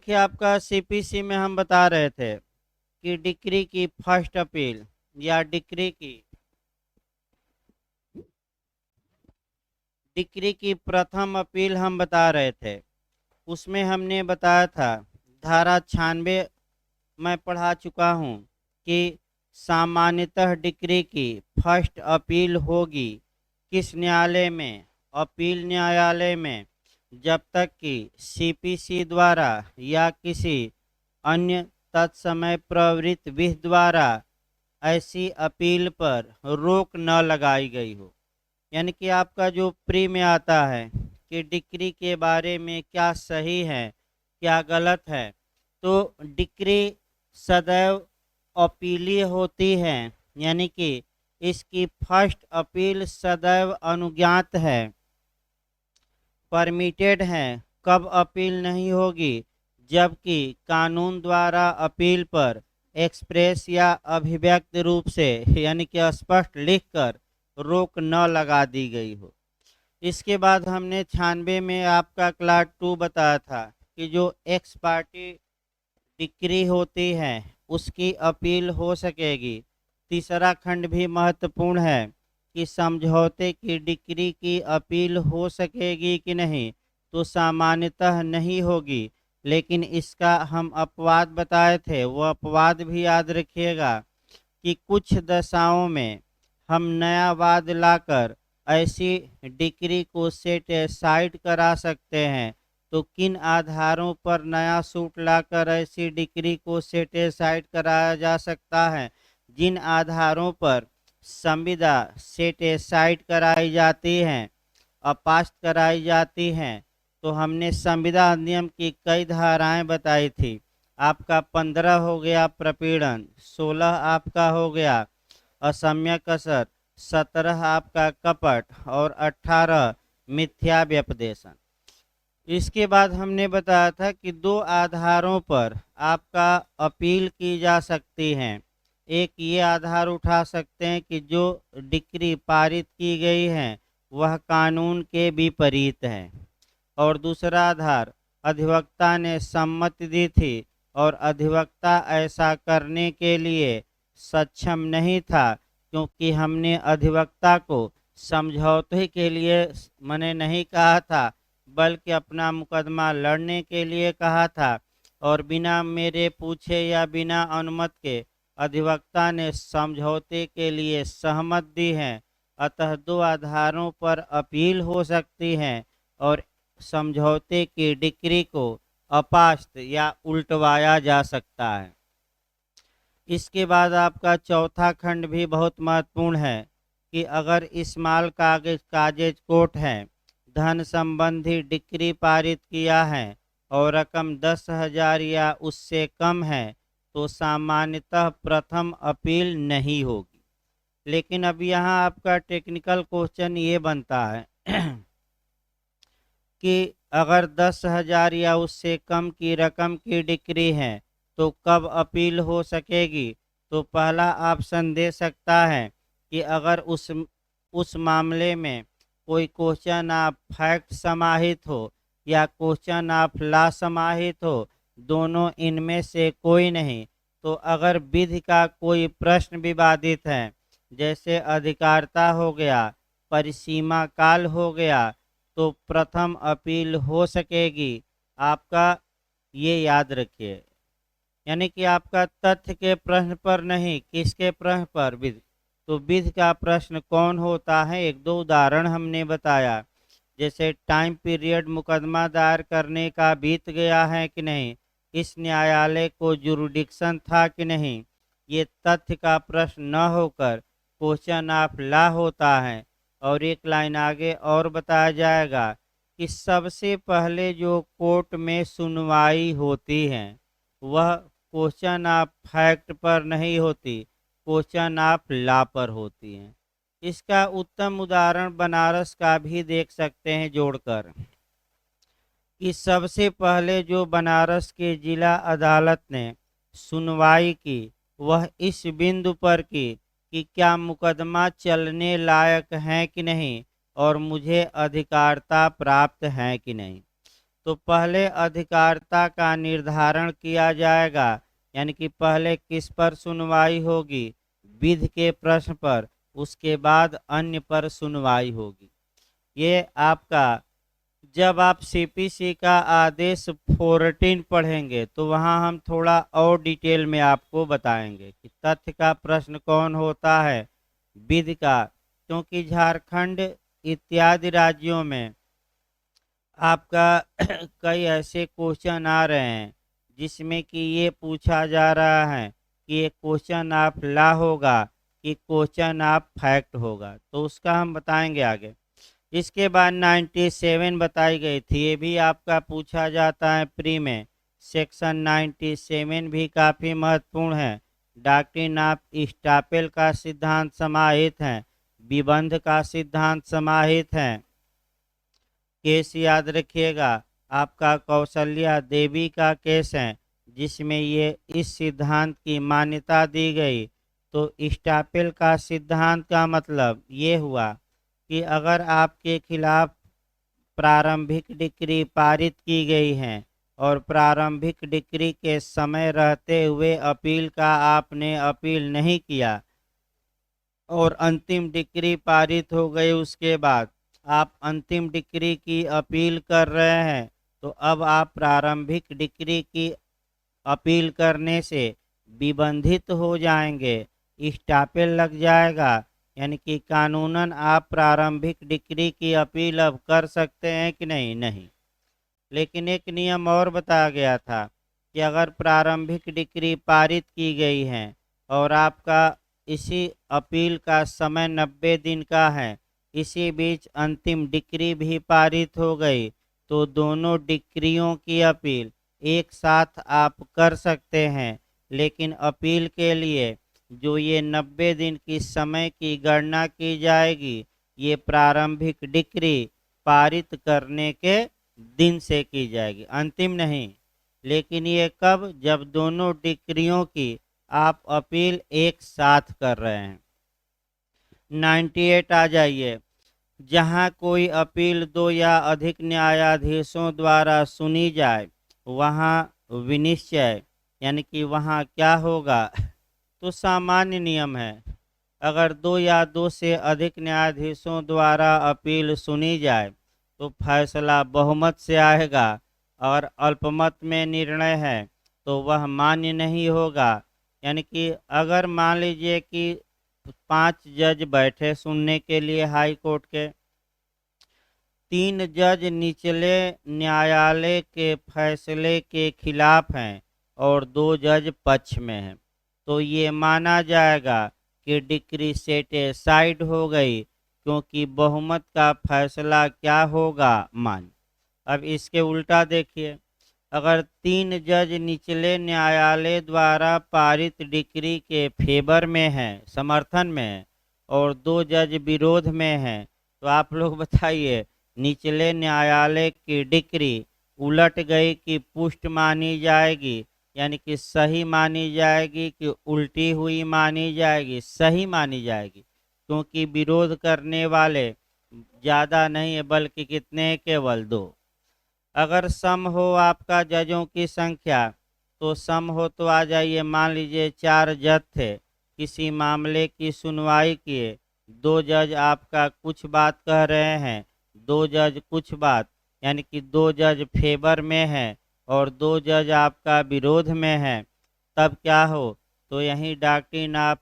कि आपका सीपीसी में हम बता रहे थे कि डिक्री की फर्स्ट अपील या डिक्री की प्रथम अपील हम बता रहे थे। उसमें हमने बताया था धारा 96 मैं पढ़ा चुका हूँ कि सामान्यतः डिक्री की फर्स्ट अपील होगी किस न्यायालय में? अपील न्यायालय में, जब तक कि सीपीसी द्वारा या किसी अन्य तत्समय प्रवृत्त विधि द्वारा ऐसी अपील पर रोक न लगाई गई हो। यानी कि आपका जो प्री में आता है कि डिक्री के बारे में क्या सही है क्या गलत है, तो डिक्री सदैव अपीलीय होती है। यानी कि इसकी फर्स्ट अपील सदैव अनुज्ञात है, परमिटेड है। कब अपील नहीं होगी? जबकि कानून द्वारा अपील पर एक्सप्रेस या अभिव्यक्त रूप से यानी कि स्पष्ट लिखकर रोक न लगा दी गई हो। इसके बाद हमने 96 में आपका क्लास 2 बताया था कि जो एक्स पार्टी डिक्री होती है उसकी अपील हो सकेगी। तीसरा खंड भी महत्वपूर्ण है कि समझौते की डिक्री की अपील हो सकेगी कि नहीं, तो सामान्यतः नहीं होगी। लेकिन इसका हम अपवाद बताए थे, वो अपवाद भी याद रखिएगा कि कुछ दशाओं में हम नया वाद लाकर ऐसी डिक्री को सेटिसाइड करा सकते हैं। तो किन आधारों पर नया सूट लाकर ऐसी डिक्री को सेटिसाइड कराया जा सकता है? जिन आधारों पर संविदा सेटिसाइड कराई जाती हैं, अपास्त कराई जाती हैं, तो हमने संविदा अधिनियम की कई धाराएं बताई थी। आपका 15 हो गया प्रपीड़न, 16 आपका हो गया असम्यक असर, 17 आपका कपट और 18 मिथ्या व्यपदेशन। इसके बाद हमने बताया था कि दो आधारों पर आपका अपील की जा सकती है। एक ये आधार उठा सकते हैं कि जो डिक्री पारित की गई है वह कानून के विपरीत है, और दूसरा आधार अधिवक्ता ने सम्मति दी थी और अधिवक्ता ऐसा करने के लिए सक्षम नहीं था, क्योंकि हमने अधिवक्ता को समझौते के लिए मैंने नहीं कहा था, बल्कि अपना मुकदमा लड़ने के लिए कहा था। और बिना मेरे पूछे या बिना अनुमति के अधिवक्ता ने समझौते के लिए सहमत दी है। अतः दो आधारों पर अपील हो सकती है और समझौते की डिक्री को अपास्त या उल्टवाया जा सकता है। इसके बाद आपका चौथा खंड भी बहुत महत्वपूर्ण है कि अगर इस्माल कागज कोर्ट है धन संबंधी डिक्री पारित किया है और रकम 10,000 या उससे कम है, तो सामान्यतः प्रथम अपील नहीं होगी। लेकिन अब यहाँ आपका टेक्निकल क्वेश्चन ये बनता है कि अगर 10,000 या उससे कम की रकम की डिक्री है तो कब अपील हो सकेगी? तो पहला ऑप्शन दे सकता है कि अगर उस मामले में कोई क्वेश्चन ऑफ फैक्ट समाहित हो या क्वेश्चन ऑफ लॉ समाहित हो, दोनों इनमें से कोई नहीं। तो अगर विधि का कोई प्रश्न विवादित है, जैसे अधिकारता हो गया, परिसीमा काल हो गया, तो प्रथम अपील हो सकेगी। आपका ये याद रखिए, यानी कि आपका तथ्य के प्रश्न पर नहीं, किसके प्रश्न पर? विधि। तो विधि का प्रश्न कौन होता है? एक दो उदाहरण हमने बताया, जैसे टाइम पीरियड मुकदमा दायर करने का बीत गया है कि नहीं, इस न्यायालय को जुरिडिक्शन था कि नहीं, ये तथ्य का प्रश्न न होकर क्वेश्चन ऑफ लॉ होता है। और एक लाइन आगे और बताया जाएगा कि सबसे पहले जो कोर्ट में सुनवाई होती है वह क्वेश्चन ऑफ फैक्ट पर नहीं होती, क्वेश्चन ऑफ लॉ पर होती है। इसका उत्तम उदाहरण बनारस का भी देख सकते हैं जोड़कर, कि सबसे पहले जो बनारस के जिला अदालत ने सुनवाई की वह इस बिंदु पर की कि क्या मुकदमा चलने लायक है कि नहीं और मुझे अधिकारता प्राप्त है कि नहीं। तो पहले अधिकारिता का निर्धारण किया जाएगा, यानी कि पहले किस पर सुनवाई होगी, विधि के प्रश्न पर, उसके बाद अन्य पर सुनवाई होगी। ये आपका जब आप सीपीसी का आदेश 14 पढ़ेंगे तो वहां हम थोड़ा और डिटेल में आपको बताएंगे कि तथ्य का प्रश्न कौन होता है, विधि का, क्योंकि झारखंड इत्यादि राज्यों में आपका कई ऐसे क्वेश्चन आ रहे हैं जिसमें कि ये पूछा जा रहा है कि ये क्वेश्चन आप ला होगा कि क्वेश्चन आप फैक्ट होगा, तो उसका हम बताएंगे आगे। इसके बाद 97 बताई गई थी, ये भी आपका पूछा जाता है प्री में। सेक्शन 97 भी काफ़ी महत्वपूर्ण है। डॉक्ट्रिन ऑफ स्टापेल का सिद्धांत समाहित है, विबंध का सिद्धांत समाहित है। केस याद रखिएगा, आपका कौशल्या देवी का केस है जिसमें ये इस सिद्धांत की मान्यता दी गई। तो स्टापेल का सिद्धांत का मतलब ये हुआ कि अगर आपके खिलाफ प्रारंभिक डिक्री पारित की गई है और प्रारंभिक डिक्री के समय रहते हुए अपील का आपने अपील नहीं किया और अंतिम डिक्री पारित हो गई, उसके बाद आप अंतिम डिक्री की अपील कर रहे हैं, तो अब आप प्रारंभिक डिक्री की अपील करने से विबंधित हो जाएंगे, स्टापेल लग जाएगा, यानी कि कानूनन आप प्रारंभिक डिक्री की अपील अब कर सकते हैं कि नहीं, नहीं। लेकिन एक नियम और बताया गया था कि अगर प्रारंभिक डिक्री पारित की गई है और आपका इसी अपील का समय 90 दिन का है, इसी बीच अंतिम डिक्री भी पारित हो गई, तो दोनों डिक्रियों की अपील एक साथ आप कर सकते हैं। लेकिन अपील के लिए जो ये 90 दिन की समय की गणना की जाएगी, ये प्रारंभिक डिक्री पारित करने के दिन से की जाएगी, अंतिम नहीं। लेकिन ये कब, जब दोनों डिक्रियों की आप अपील एक साथ कर रहे हैं। 98 आ जाइए। जहां कोई अपील दो या अधिक न्यायाधीशों द्वारा सुनी जाए, वहां विनिश्चय, यानी कि वहां क्या होगा, तो सामान्य नियम है, अगर दो या दो से अधिक न्यायाधीशों द्वारा अपील सुनी जाए तो फैसला बहुमत से आएगा, और अल्पमत में निर्णय है तो वह मान्य नहीं होगा। यानी कि अगर मान लीजिए कि 5 जज बैठे सुनने के लिए हाई कोर्ट के, 3 जज निचले न्यायालय के फैसले के खिलाफ हैं और 2 जज पक्ष में हैं, तो ये माना जाएगा कि डिक्री सेटिस्फाइड हो गई, क्योंकि बहुमत का फैसला क्या होगा, मान्य। अब इसके उल्टा देखिए, अगर 3 जज निचले न्यायालय द्वारा पारित डिक्री के फेवर में है, समर्थन में है, और 2 जज विरोध में हैं, तो आप लोग बताइए निचले न्यायालय की डिक्री उलट गई कि पुष्ट मानी जाएगी, यानी कि सही मानी जाएगी कि उल्टी हुई मानी जाएगी, सही मानी जाएगी, क्योंकि विरोध करने वाले ज़्यादा नहीं है बल्कि कितने, केवल 2। अगर सम हो आपका जजों की संख्या, तो सम हो तो आ जाइए, मान लीजिए 4 जज थे, किसी मामले की सुनवाई किए, 2 जज आपका कुछ बात कह रहे हैं, 2 जज कुछ बात, यानी कि 2 जज फेवर में है और 2 जज आपका विरोध में है, तब क्या हो, तो यही डॉक्ट्रिन ऑफ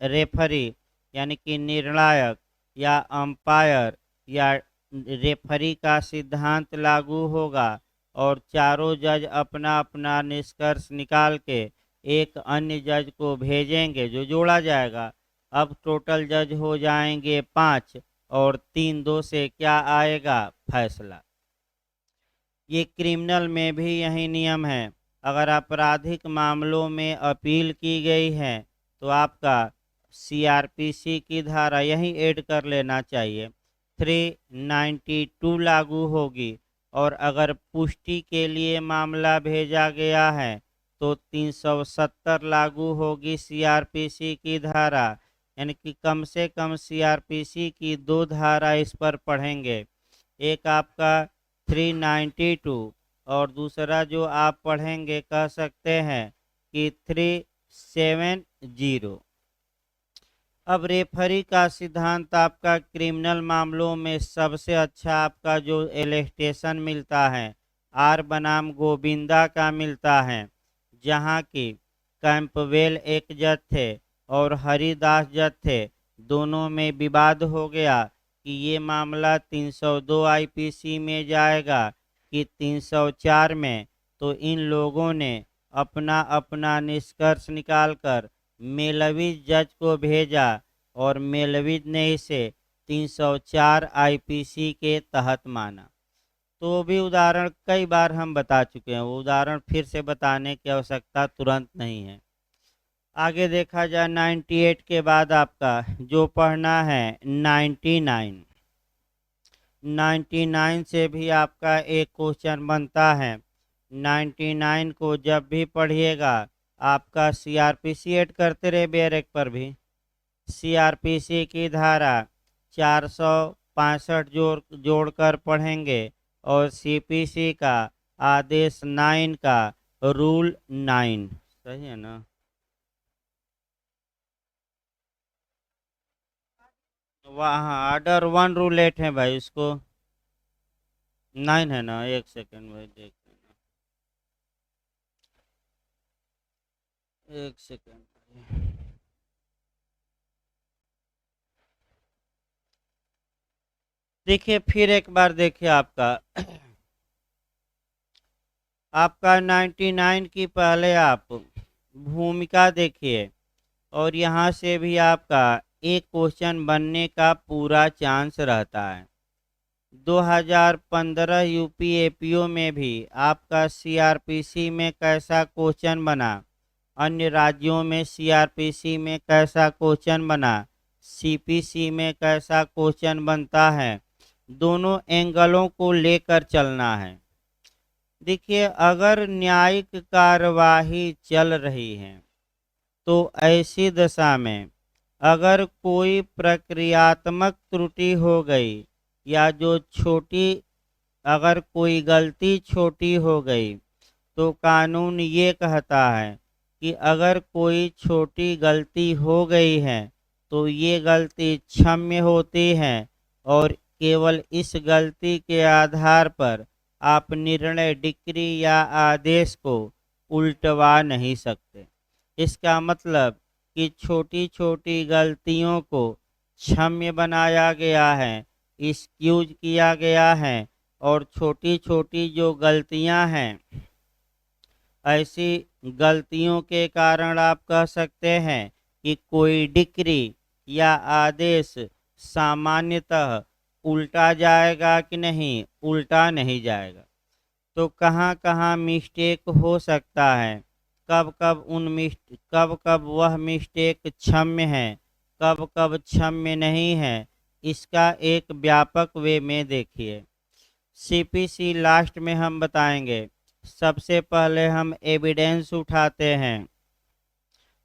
रेफरी, यानी कि निर्णायक या अंपायर या रेफरी का सिद्धांत लागू होगा, और चारों जज अपना अपना निष्कर्ष निकाल के एक अन्य जज को भेजेंगे जो जोड़ा जाएगा। अब टोटल जज हो जाएंगे 5 और 3-2 से क्या आएगा, फैसला। ये क्रिमिनल में भी यही नियम है, अगर आपराधिक मामलों में अपील की गई है तो आपका सीआरपीसी की धारा यही ऐड कर लेना चाहिए, 392 लागू होगी। और अगर पुष्टि के लिए मामला भेजा गया है तो 370 लागू होगी सीआरपीसी की धारा, यानी कि कम से कम सीआरपीसी की 2 धारा इस पर पढ़ेंगे। एक आपका 392 और दूसरा जो आप पढ़ेंगे कह सकते हैं कि 370। अब रेफरी का सिद्धांत आपका क्रिमिनल मामलों में सबसे अच्छा आपका जो एलेक्टेशन मिलता है आर बनाम गोविंदा का मिलता है, जहाँ की कैंपवेल एक जज थे और हरिदास जज थे। दोनों में विवाद हो गया कि ये मामला 302 आईपीसी में जाएगा कि 304 में। तो इन लोगों ने अपना अपना निष्कर्ष निकालकर मेलविज जज को भेजा और मेलविज ने इसे 304 आईपीसी के तहत माना। तो भी उदाहरण कई बार हम बता चुके हैं, वो उदाहरण फिर से बताने की आवश्यकता तुरंत नहीं है। आगे देखा जाए 98 के बाद आपका जो पढ़ना है 99। 99 से भी आपका एक क्वेश्चन बनता है। 99 को जब भी पढ़िएगा आपका सीआरपीसी ऐड करते रहे बेरेक पर भी। सीआरपीसी की धारा 465 जोड़कर पढ़ेंगे और सीपीसी का आदेश 9 का रूल 9, सही है ना। वहाँ ऑर्डर 1 रूल 8 है भाई, उसको 9 है ना। एक सेकंड भाई देख लेना, एक सेकंड। देखिए फिर एक बार देखिए आपका 99 की पहले आप भूमिका देखिए और यहाँ से भी आपका एक क्वेश्चन बनने का पूरा चांस रहता है। 2015 यूपी एपीओ में भी आपका सीआरपीसी में कैसा क्वेश्चन बना, अन्य राज्यों में सीआरपीसी में कैसा क्वेश्चन बना, सीपीसी में कैसा क्वेश्चन बनता है, दोनों एंगलों को लेकर चलना है। देखिए अगर न्यायिक कार्यवाही चल रही है तो ऐसी दशा में अगर कोई प्रक्रियात्मक त्रुटि हो गई या जो छोटी अगर कोई गलती छोटी हो गई तो कानून ये कहता है कि अगर कोई छोटी गलती हो गई है तो ये गलती क्षम्य होती है और केवल इस गलती के आधार पर आप निर्णय, डिक्री या आदेश को उल्टवा नहीं सकते। इसका मतलब कि छोटी छोटी गलतियों को क्षम्य बनाया गया है, एक्सक्यूज किया गया है और छोटी छोटी जो गलतियां हैं ऐसी गलतियों के कारण आप कह सकते हैं कि कोई डिक्री या आदेश सामान्यतः उल्टा जाएगा कि नहीं, उल्टा नहीं जाएगा। तो कहाँ कहाँ मिस्टेक हो सकता है, कब कब वह मिस्टेक क्षम्य है, कब कब क्षम्य नहीं है, इसका एक व्यापक वे में देखिए। सीपीसी लास्ट में हम बताएंगे। सबसे पहले हम एविडेंस उठाते हैं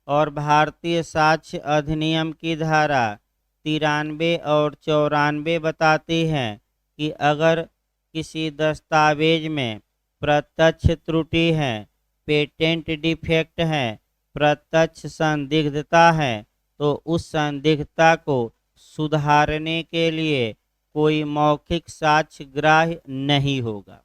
और भारतीय साक्ष्य अधिनियम की धारा 93 और 94 बताती है कि अगर किसी दस्तावेज में प्रत्यक्ष त्रुटि है, पेटेंट डिफेक्ट है, प्रत्यक्ष संदिग्धता है तो उस संदिग्धता को सुधारने के लिए कोई मौखिक साक्ष्य ग्राह्य नहीं होगा।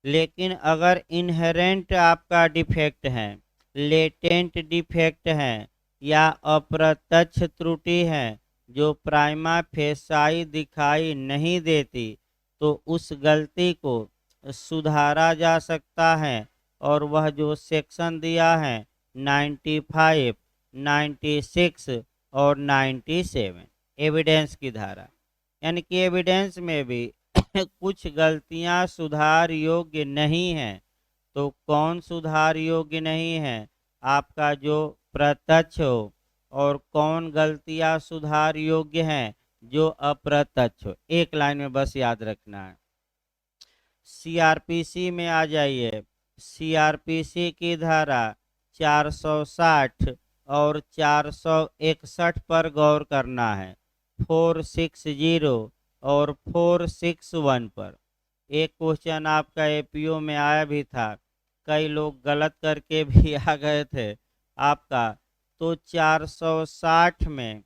लेकिन अगर इनहेरेंट आपका डिफेक्ट है, लेटेंट डिफेक्ट है या अप्रत्यक्ष त्रुटि है जो प्राइमा फेसाई दिखाई नहीं देती तो उस गलती को सुधारा जा सकता है और वह जो सेक्शन दिया है 95, 96 और 97 एविडेंस की धारा, यानी कि एविडेंस में भी कुछ गलतियां सुधार योग्य नहीं है। तो कौन सुधार योग्य नहीं है, आपका जो प्रत्यक्ष हो, और कौन गलतियां सुधार योग्य हैं, जो अप्रत्यक्ष हो। एक लाइन में बस याद रखना है। सीआरपीसी में आ जाइए। सीआरपीसी की धारा 460 और 461 पर गौर करना है, 460 और 461 पर। एक क्वेश्चन आपका एपीओ में आया भी था, कई लोग गलत करके भी आ गए थे आपका। तो 460 में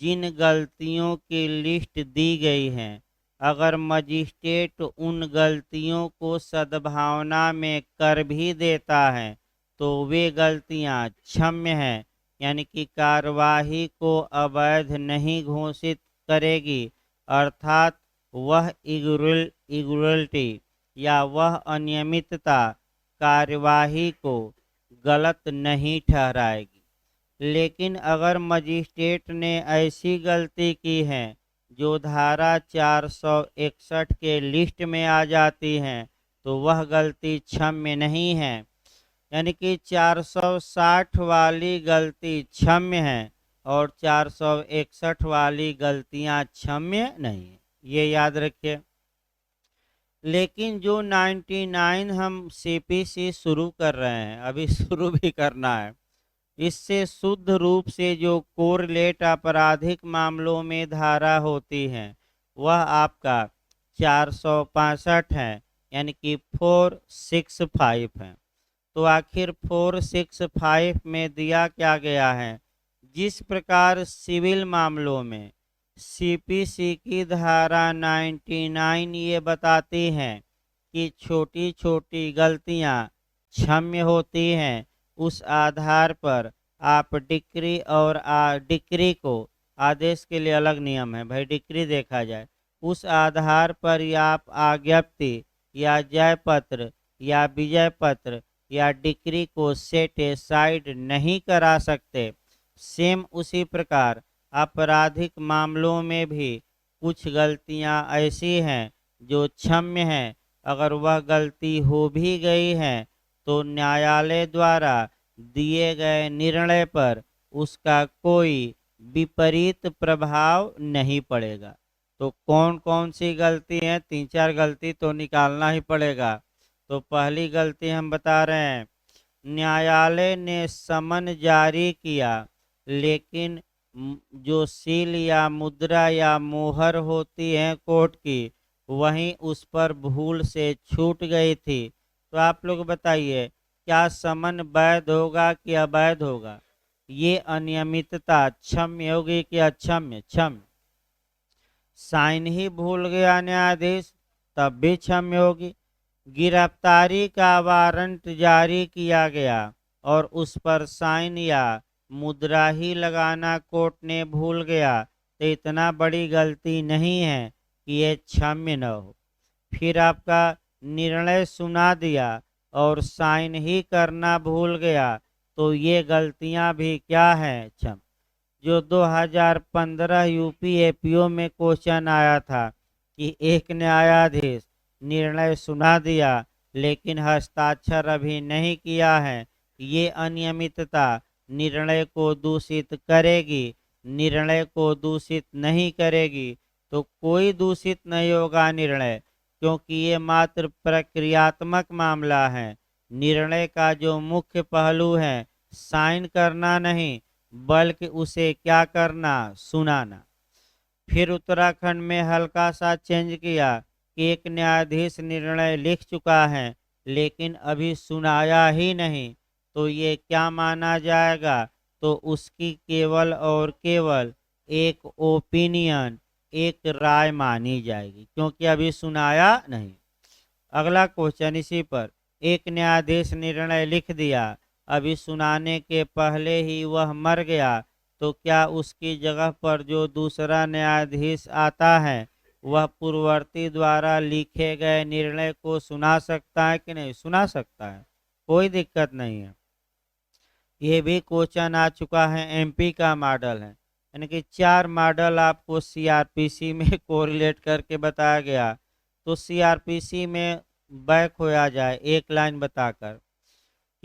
जिन गलतियों की लिस्ट दी गई है, अगर मजिस्ट्रेट उन गलतियों को सद्भावना में कर भी देता है तो वे गलतियां क्षम्य हैं, यानी कि कार्यवाही को अवैध नहीं घोषित करेगी, अर्थात वह इरेगुलरिटी या वह अनियमितता कार्यवाही को गलत नहीं ठहराएगी। लेकिन अगर मजिस्ट्रेट ने ऐसी गलती की है जो धारा 461 के लिस्ट में आ जाती है तो वह गलती क्षम्य नहीं है, यानी कि 460 वाली गलती क्षम्य है और 461 वाली गलतियां क्षम्य नहीं है, ये याद रखिए। लेकिन जो 99 हम सीपीसी शुरू कर रहे हैं, अभी शुरू भी करना है, इससे शुद्ध रूप से जो कोरिलेट आपराधिक मामलों में धारा होती है वह आपका 465 है, यानी कि 465 है। तो आखिर 465 में दिया क्या गया है, जिस प्रकार सिविल मामलों में सीपीसी की धारा 99 ये बताती है कि छोटी छोटी गलतियां क्षम्य होती हैं, उस आधार पर आप डिक्री और डिक्री को, आदेश के लिए अलग नियम है भाई, डिक्री देखा जाए, उस आधार पर या आप आज्ञप्ति या जय पत्र या विजय पत्र या डिक्री को सेट साइड नहीं करा सकते। सेम उसी प्रकार आपराधिक मामलों में भी कुछ गलतियां ऐसी हैं जो क्षम्य हैं, अगर वह गलती हो भी गई है तो न्यायालय द्वारा दिए गए निर्णय पर उसका कोई विपरीत प्रभाव नहीं पड़ेगा। तो कौन कौन सी गलती है, 3-4 गलती तो निकालना ही पड़ेगा। तो पहली गलती हम बता रहे हैं, न्यायालय ने समन जारी किया लेकिन जो सील या मुद्रा या मोहर होती है कोर्ट की वहीं उस पर भूल से छूट गई थी। तो आप लोग बताइए, क्या समन वैध होगा कि अवैध होगा? ये अनियमितता क्षम्य होगी कि अक्षम्य? क्षम्य। साइन ही भूल गया न्यायाधीश तब भी क्षम्य होगी। गिरफ्तारी का वारंट जारी किया गया और उस पर साइन या मुद्रा ही लगाना कोर्ट ने भूल गया तो इतना बड़ी गलती नहीं है कि ये क्षम्य न हो। फिर आपका निर्णय सुना दिया और साइन ही करना भूल गया तो ये गलतियां भी क्या हैं? क्षम्य। जो 2015 यूपी एपीओ में क्वेश्चन आया था कि एक न्यायाधीश निर्णय सुना दिया लेकिन हस्ताक्षर अभी नहीं किया है, ये अनियमितता निर्णय को दूषित करेगी? निर्णय को दूषित नहीं करेगी। तो कोई दूषित नहीं होगा निर्णय, क्योंकि ये मात्र प्रक्रियात्मक मामला है। निर्णय का जो मुख्य पहलू है साइन करना नहीं बल्कि उसे क्या करना, सुनाना। फिर उत्तराखंड में हल्का सा चेंज किया कि एक न्यायाधीश निर्णय लिख चुका है लेकिन अभी सुनाया ही नहीं, तो ये क्या माना जाएगा? तो उसकी केवल और केवल एक ओपिनियन, एक राय मानी जाएगी, क्योंकि अभी सुनाया नहीं। अगला क्वेश्चन इसी पर, एक न्यायाधीश निर्णय लिख दिया, अभी सुनाने के पहले ही वह मर गया, तो क्या उसकी जगह पर जो दूसरा न्यायाधीश आता है वह पूर्ववर्ती द्वारा लिखे गए निर्णय को सुना सकता है कि नहीं? सुना सकता है, कोई दिक्कत नहीं है। ये भी क्वेश्चन आ चुका है, एमपी का मॉडल है, यानी कि 4 मॉडल आपको सीआरपीसी में कोरिलेट करके बताया गया। तो सीआरपीसी में बैक होया जाए एक लाइन बताकर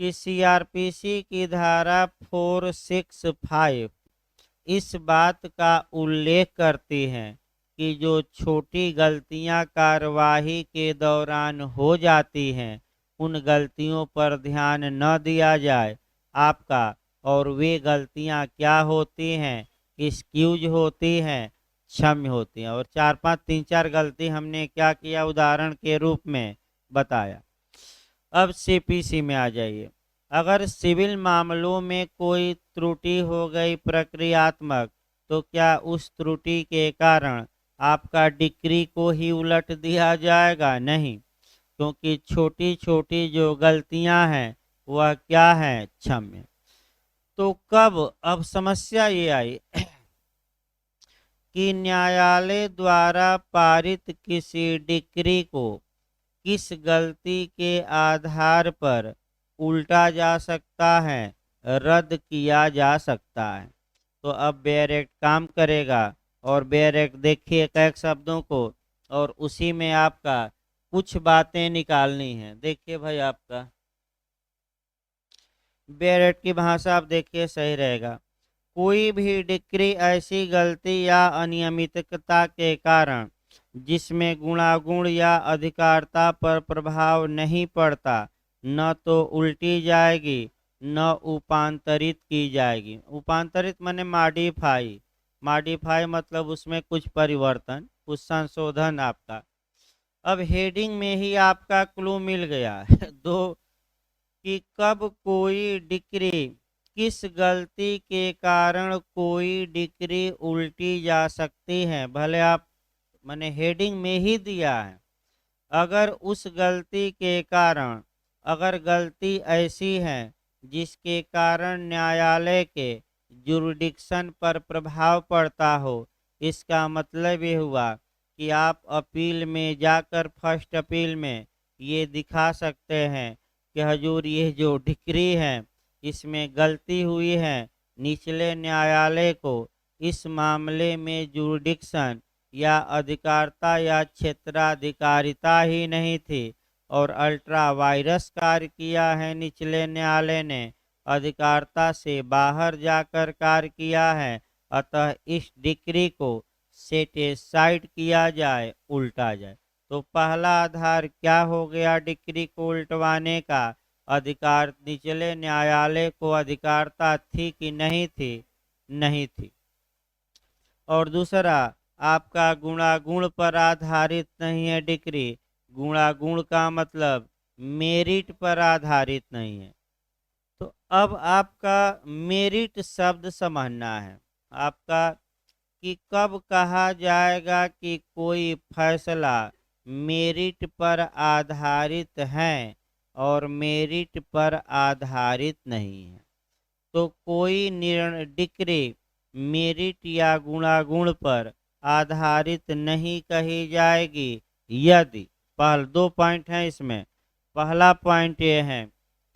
कि सीआरपीसी की धारा 465 इस बात का उल्लेख करती हैं कि जो छोटी गलतियां कार्यवाही के दौरान हो जाती हैं उन गलतियों पर ध्यान न दिया जाए आपका, और वे गलतियां क्या होती हैं? एक्सक्यूज होती हैं, क्षम्य होती हैं। और तीन चार गलती हमने क्या किया, उदाहरण के रूप में बताया। अब सीपीसी में आ जाइए। अगर सिविल मामलों में कोई त्रुटि हो गई प्रक्रियात्मक, तो क्या उस त्रुटि के कारण आपका डिक्री को ही उलट दिया जाएगा? नहीं, क्योंकि छोटी छोटी जो गलतियां हैं वह क्या है, क्षम्य। तो कब, अब समस्या ये आई कि न्यायालय द्वारा पारित किसी डिक्री को किस गलती के आधार पर उल्टा जा सकता है, रद्द किया जा सकता है। तो अब बेयर एक्ट काम करेगा, और बेयर एक्ट देखिए एक एक शब्दों को, और उसी में आपका कुछ बातें निकालनी है। देखिए भाई, आपका बेयर एक्ट की भाषा आप देखिए सही रहेगा। कोई भी डिक्री ऐसी गलती या अनियमितता के कारण जिसमें गुणागुण या अधिकारता पर प्रभाव नहीं पड़ता, न तो उल्टी जाएगी न उपांतरित की जाएगी। उपांतरित माने मॉडिफाई, मॉडिफाई मतलब उसमें कुछ परिवर्तन, कुछ संशोधन आपका। अब हेडिंग में ही आपका क्लू मिल गया दो, कि कब कोई डिक्री, किस गलती के कारण कोई डिक्री उल्टी जा सकती है। भले आप मैंने हेडिंग में ही दिया है। अगर उस गलती के कारण, अगर गलती ऐसी है जिसके कारण न्यायालय के जुरिडिक्शन पर प्रभाव पड़ता हो, इसका मतलब ये हुआ कि आप अपील में जाकर, फर्स्ट अपील में ये दिखा सकते हैं कि हजूर ये जो डिक्री है इसमें गलती हुई है, निचले न्यायालय को इस मामले में जुरिडिक्शन या अधिकारता या क्षेत्राधिकारिता ही नहीं थी, और अल्ट्रा वायरस कार्य किया है निचले न्यायालय ने, अधिकारता से बाहर जाकर कार्य किया है। अतः इस डिक्री को सेटिसाइड किया जाए, उल्टा जाए। तो पहला आधार क्या हो गया डिक्री को उल्टवाने का, अधिकार, निचले न्यायालय को अधिकारता थी कि नहीं थी, नहीं थी। और दूसरा, आपका गुणागुण पर आधारित नहीं है डिक्री, गुणागुण का मतलब मेरिट पर आधारित नहीं है। तो अब आपका मेरिट शब्द समझना है आपका, कि कब कहा जाएगा कि कोई फैसला मेरिट पर आधारित है और मेरिट पर आधारित नहीं है। तो कोई निर्णय, डिक्री मेरिट या गुणागुण पर आधारित नहीं कही जाएगी यदि, पहले दो पॉइंट हैं इसमें। पहला पॉइंट ये है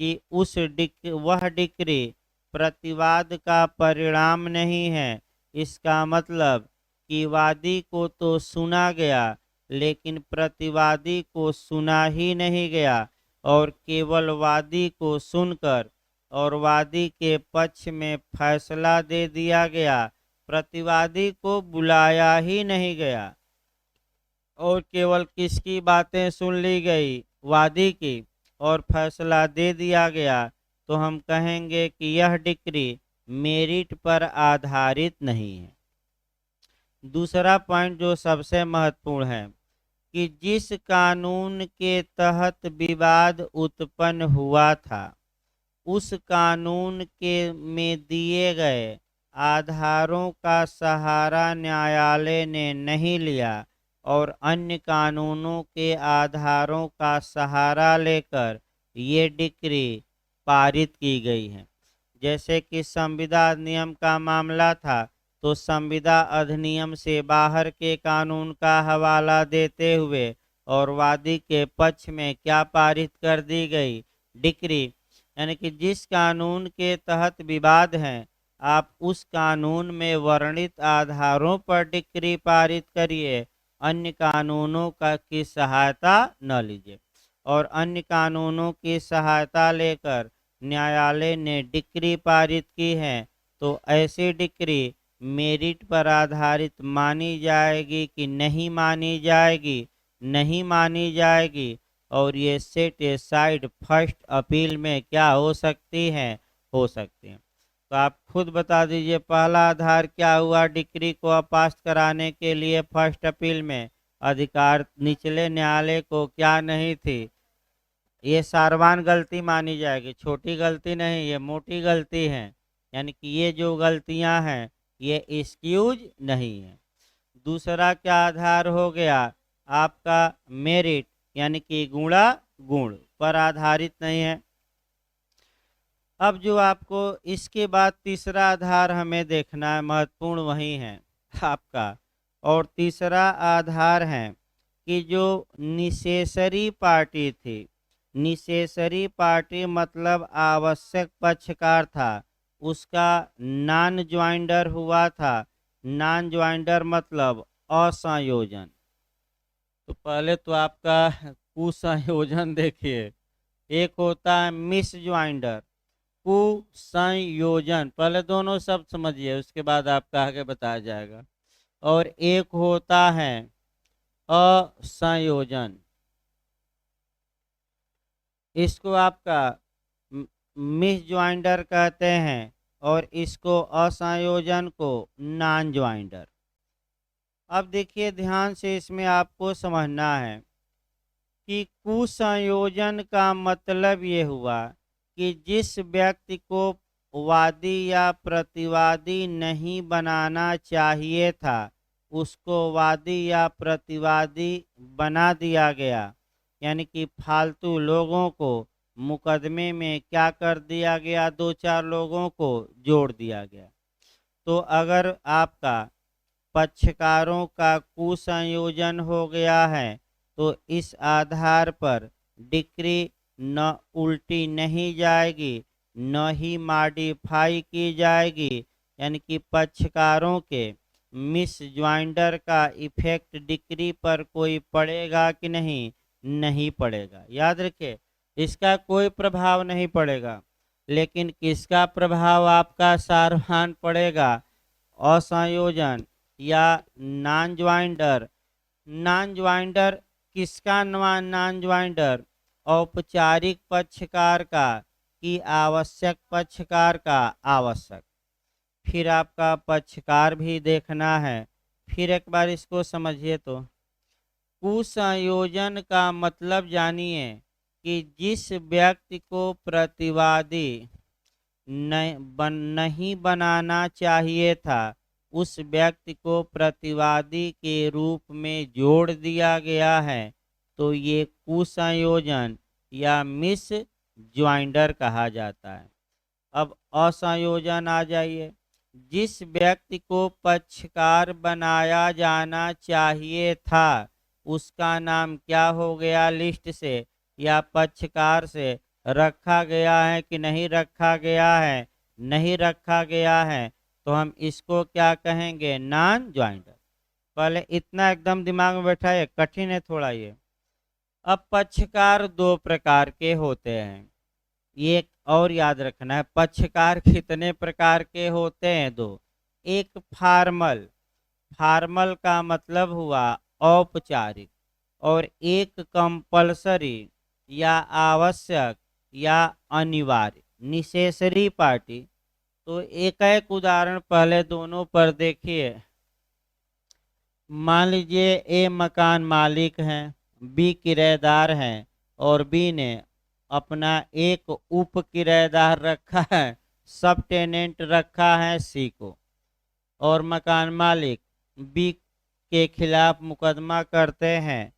कि वह डिक्री प्रतिवाद का परिणाम नहीं है। इसका मतलब कि वादी को तो सुना गया, लेकिन प्रतिवादी को सुना ही नहीं गया, और केवल वादी को सुनकर और वादी के पक्ष में फैसला दे दिया गया, प्रतिवादी को बुलाया ही नहीं गया, और केवल किसकी बातें सुन ली गई, वादी की, और फैसला दे दिया गया। तो हम कहेंगे कि यह डिक्री मेरिट पर आधारित नहीं है। दूसरा पॉइंट जो सबसे महत्वपूर्ण है, कि जिस कानून के तहत विवाद उत्पन्न हुआ था, उस कानून के में दिए गए आधारों का सहारा न्यायालय ने नहीं लिया, और अन्य कानूनों के आधारों का सहारा लेकर ये डिक्री पारित की गई है। जैसे कि संविदा अधिनियम का मामला था, तो संविदा अधिनियम से बाहर के कानून का हवाला देते हुए और वादी के पक्ष में क्या पारित कर दी गई, डिक्री, यानी कि जिस कानून के तहत विवाद है, आप उस कानून में वर्णित आधारों पर डिक्री पारित करिए, अन्य कानूनों का की सहायता न लीजिए। और अन्य कानूनों की सहायता लेकर न्यायालय ने डिक्री पारित की है, तो ऐसी डिक्री मेरिट पर आधारित मानी जाएगी कि नहीं मानी जाएगी, नहीं मानी जाएगी। और ये सेट ए साइड फर्स्ट अपील में क्या हो सकती है, हो सकती है। तो आप खुद बता दीजिए पहला आधार क्या हुआ डिक्री को अपास्त कराने के लिए फर्स्ट अपील में। अधिकार निचले न्यायालय को क्या नहीं थी। ये सारवान गलती मानी जाएगी, छोटी गलती नहीं, ये मोटी गलती है। यानी कि ये जो गलतियां हैं ये एक्सक्यूज नहीं है। दूसरा क्या आधार हो गया आपका मेरिट, यानी कि गुणा गुण पर आधारित नहीं है। अब जो आपको इसके बाद तीसरा आधार हमें देखना है, महत्वपूर्ण वही है आपका। और तीसरा आधार है कि जो निसेसरी पार्टी थी, निसेसरी पार्टी मतलब आवश्यक पक्षकार था, उसका नॉन ज्वाइंडर हुआ था। नॉन ज्वाइंडर मतलब असंयोजन। तो पहले तो आपका कुसंयोजन देखिए, एक होता है मिस ज्वाइंडर, कुसंयोजन, पहले दोनों शब्द समझिए उसके बाद आपका आगे बताया जाएगा। और एक होता है असंयोजन, इसको आपका मिस ज्वाइंडर कहते हैं और इसको असंयोजन को नॉन ज्वाइंडर। अब देखिए ध्यान से, इसमें आपको समझना है कि कुसंयोजन का मतलब ये हुआ कि जिस व्यक्ति को वादी या प्रतिवादी नहीं बनाना चाहिए था उसको वादी या प्रतिवादी बना दिया गया। यानी कि फालतू लोगों को मुकदमे में क्या कर दिया गया, दो चार लोगों को जोड़ दिया गया। तो अगर आपका पक्षकारों का कुसंयोजन हो गया है तो इस आधार पर डिक्री न उल्टी नहीं जाएगी न ही मॉडिफाई की जाएगी। यानी कि पक्षकारों के मिस ज्वाइंडर का इफेक्ट डिक्री पर कोई पड़ेगा कि नहीं, नहीं पड़ेगा। याद रखिए इसका कोई प्रभाव नहीं पड़ेगा। लेकिन किसका प्रभाव आपका सारवान पड़ेगा, असंयोजन या नॉन ज्वाइंडर। नॉन ज्वाइंडर किसका नॉन ज्वाइंडर, औपचारिक पक्षकार का कि आवश्यक पक्षकार का, आवश्यक। फिर आपका पक्षकार भी देखना है। फिर एक बार इसको समझिए तो कुसंयोजन का मतलब जानिए कि जिस व्यक्ति को प्रतिवादी नहीं बनाना चाहिए था उस व्यक्ति को प्रतिवादी के रूप में जोड़ दिया गया है तो ये कुसंयोजन या मिस ज्वाइंडर कहा जाता है। अब असंयोजन आ जाइए, जिस व्यक्ति को पक्षकार बनाया जाना चाहिए था उसका नाम क्या हो गया लिस्ट से या पक्षकार से रखा गया है कि नहीं रखा गया है, नहीं रखा गया है तो हम इसको क्या कहेंगे, नॉन ज्वाइंडर। पहले इतना एकदम दिमाग में बैठाइए, कठिन है थोड़ा ये। अब पक्षकार दो प्रकार के होते हैं, एक और याद रखना है, पक्षकार कितने प्रकार के होते हैं, दो। एक फॉर्मल, फॉर्मल का मतलब हुआ औपचारिक, और एक कंपल्सरी या आवश्यक या अनिवार्य, निसेसरी पार्टी। तो एक एक उदाहरण पहले दोनों पर देखिए। मान लीजिए ए मकान मालिक हैं, बी किराएदार हैं और बी ने अपना एक उप किराएदार रखा है, सब टेनेंट रखा है सी को, और मकान मालिक बी के खिलाफ मुकदमा करते हैं।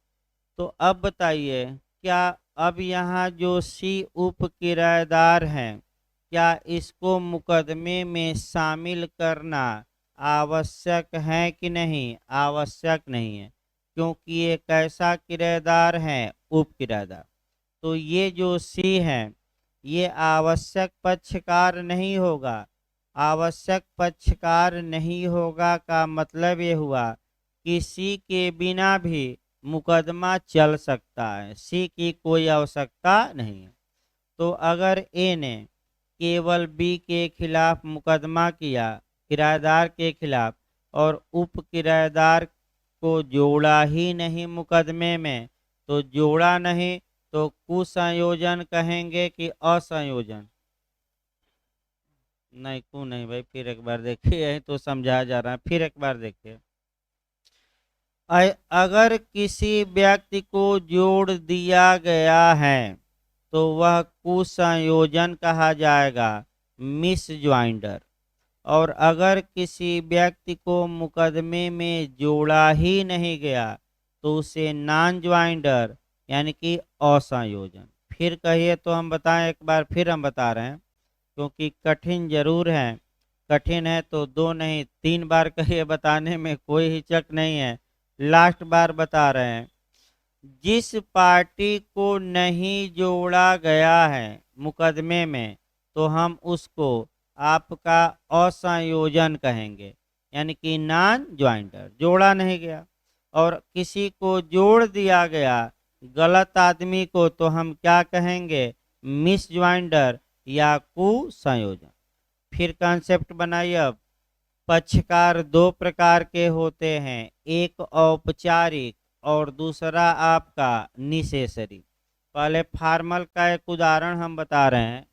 तो अब बताइए क्या अब यहाँ जो सी उप किराएदार हैं क्या इसको मुकदमे में शामिल करना आवश्यक है कि नहीं, आवश्यक नहीं है, क्योंकि ये कैसा किराएदार है, उप किराएदार। तो ये जो सी है ये आवश्यक पक्षकार नहीं होगा। आवश्यक पक्षकार नहीं होगा का मतलब ये हुआ कि सी के बिना भी मुकदमा चल सकता है, सी की कोई आवश्यकता नहीं है। तो अगर ए ने केवल बी के खिलाफ मुकदमा किया, किराएदार के खिलाफ, और उप किराएदार को जोड़ा ही नहीं मुकदमे में, तो जोड़ा नहीं तो कुसंयोजन कहेंगे कि असंयोजन, नहीं क्यों नहीं भाई, फिर एक बार देखिए, यही तो समझाया जा रहा है, फिर एक बार देखिए। अगर किसी व्यक्ति को जोड़ दिया गया है तो वह कुसंयोजन कहा जाएगा, मिस ज्वाइंडर। और अगर किसी व्यक्ति को मुकदमे में जोड़ा ही नहीं गया तो उसे नॉन ज्वाइंडर यानी कि असंयोजन। फिर कहिए तो हम बताएं, एक बार फिर हम बता रहे हैं क्योंकि कठिन जरूर है। कठिन है तो दो नहीं 3 बार कहिए, बताने में कोई हिचक नहीं है। लास्ट बार बता रहे हैं, जिस पार्टी को नहीं जोड़ा गया है मुकदमे में तो हम उसको आपका असंयोजन कहेंगे, यानी कि नॉन ज्वाइंटर, जोड़ा नहीं गया। और किसी को जोड़ दिया गया गलत आदमी को तो हम क्या कहेंगे, मिस ज्वाइंटर या कुसंयोजन। फिर कॉन्सेप्ट बनाइए अब। पक्षकार दो प्रकार के होते हैं, एक औपचारिक और दूसरा आपका निशेषरी। पहले फॉर्मल का एक उदाहरण हम बता रहे हैं।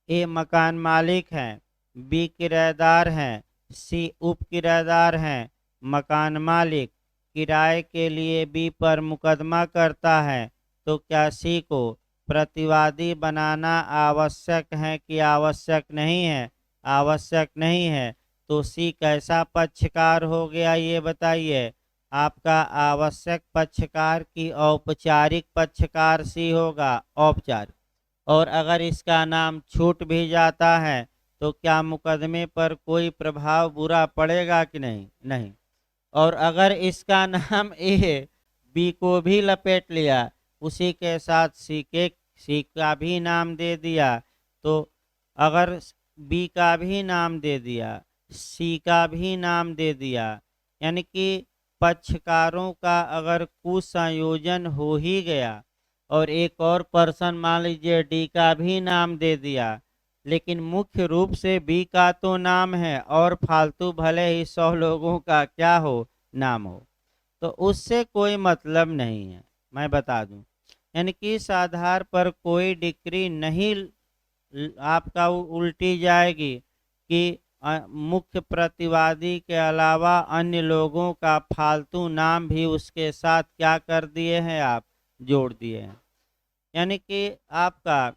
ए मकान मालिक है, बी किराएदार हैं, सी उप किराएदार हैं। मकान मालिक किराए के लिए बी पर मुकदमा करता है तो क्या सी को प्रतिवादी बनाना आवश्यक है कि आवश्यक नहीं है? आवश्यक नहीं है। तो सी कैसा पक्षकार हो गया ये बताइए। आपका आवश्यक पक्षकार की औपचारिक पक्षकार सी होगा, औपचारिक। और अगर इसका नाम छूट भी जाता है तो क्या मुकदमे पर कोई प्रभाव बुरा पड़ेगा कि नहीं? नहीं। और अगर इसका नाम ए बी को भी लपेट लिया, उसी के साथ सी का भी नाम दे दिया, तो अगर बी का भी नाम दे दिया, सी का भी नाम दे दिया, यानी कि पक्षकारों का अगर कुसंयोजन हो ही गया और एक और पर्सन मान लीजिए डी का भी नाम दे दिया, लेकिन मुख्य रूप से बी का तो नाम है और फालतू भले ही 100 लोगों का क्या हो, नाम हो, तो उससे कोई मतलब नहीं है, मैं बता दूं। यानी कि इस आधार पर कोई डिक्री नहीं आपका उल्टी जाएगी कि मुख्य प्रतिवादी के अलावा अन्य लोगों का फालतू नाम भी उसके साथ क्या कर दिए हैं, आप जोड़ दिए हैं। यानी कि आपका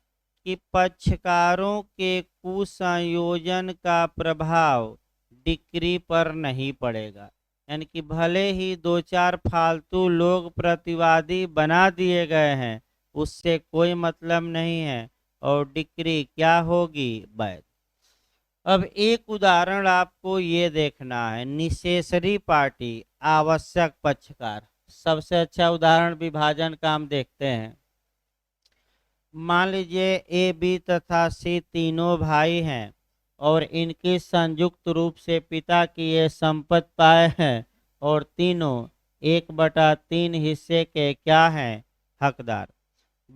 कि पक्षकारों के कुसंयोजन का प्रभाव डिक्री पर नहीं पड़ेगा। यानी कि भले ही 2-4 फालतू लोग प्रतिवादी बना दिए गए हैं, उससे कोई मतलब नहीं है और डिक्री क्या होगी, वैध। अब एक उदाहरण आपको ये देखना है, निशेषरी पार्टी आवश्यक पक्षकार। सबसे अच्छा उदाहरण विभाजन का हम देखते हैं। मान लीजिए ए बी तथा सी तीनों भाई हैं और इनकी संयुक्त रूप से पिता की ये संपत्ति पाए हैं और तीनों 1/3 हिस्से के क्या हैं, हकदार।